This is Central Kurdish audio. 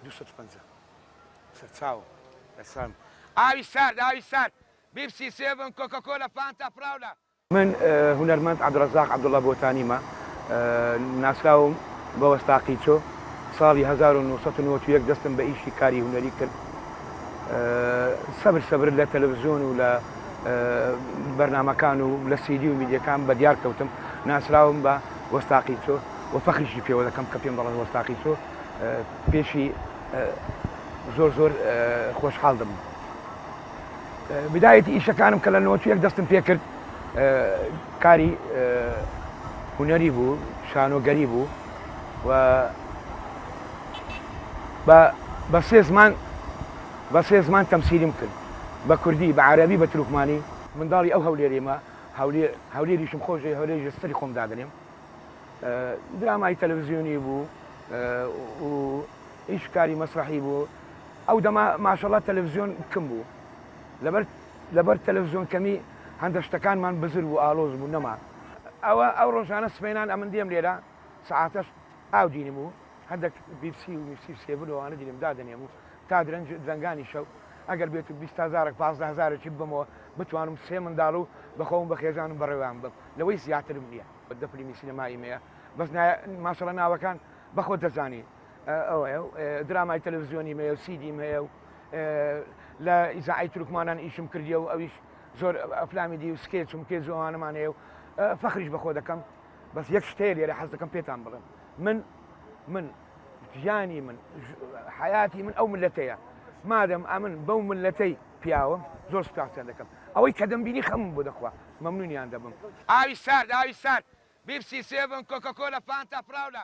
250 سرچاو لەسەرم ئاوی سارد بیپسی 7 کۆکەکۆلە فانتا فراولە. من هونەرمەند عەبدوڕەزاق عەبدوڵڵا بۆتانیمە، ناسراوم بە وەستاقی چۆ ساڵی 1991 دەستم بە ئیشی کاری هونەری کرد. سەبر لە تەلەڤیزیۆن و لە بەرنامەکان و لە سیدی و میدیەکان بە دیار کەوتم، ناسراوم بە وەستاقی چۆ و فەخریشی پێوە دەکەم کە پێم دەڵێن وەستاقی چۆ. پێشی زۆر خۆشحاڵ دەبم. بدایەتی ئیشەکانم کە لە 91 دەستم پێ کرد کاری هونەری بوو، شانۆگەری بوو و بە سێ زمان تەمسیلیم کرد، بە کوردی، بە عەرەبی، بە تورکمانی. منداڵی ئەو هەولێرێمە، هەولێریشم خۆشی هەولێری سەری خۆم دادنێم. درامای تەلەڤیزیۆنی بوو و ئیش کاری مەسرەحی بوو. ئەو دەما ماشەڵڵا تەلەڤیزیۆن کم بوو، لەبەر تەلەڤیزیۆن کەمی هەندە شتەکانمان بزر بوو، ئالۆز بوو، نەما. ئەو ڕۆژانە سبەینان ئەمن دێم لێرە سەعاتەش ئاو دینم و هەندێک بیپسی و میپسی سێبلەوانە دینم دادنێم و تا درەنگانی شەو ئەگەر بێت 20,000 15,000 بمەوە بتوانم سێ منداڵ و بەخۆم بە خێزانم بەڕێوان بم. لەوەی زیاترم نییە. دەفلیمی سینەمایی مەیە، بەس ماشەڵڵا ناوەکان بەخۆ دەزانی. ئەوەیە درامای تەلەڤیزیۆنی مەیە و سیدیم هەیە و لە ئیزاعی تورکمانان ئیشم کردیە و ئەویش زۆر ئەفلامی دی و سکێچ و مکێز و ئەوانەمان هەیە و فەخریش بەخۆ دەکەم. بەس یەک شتەیە لێرە حەز دەکەم پێتان بڵێم، من ژیانی من، حیاتی من ئەو ملەتەیە. مادەم ئەمن بەو ملەتەی پیاوەم زۆر سوپاسیان دەکەم. ئەوەی کە دەمبینی خەمم بۆ دەخوا مەمنونیان دەبم. ئاوی سارد بیپسی 7 کۆکەکۆلە فانتا فراولە.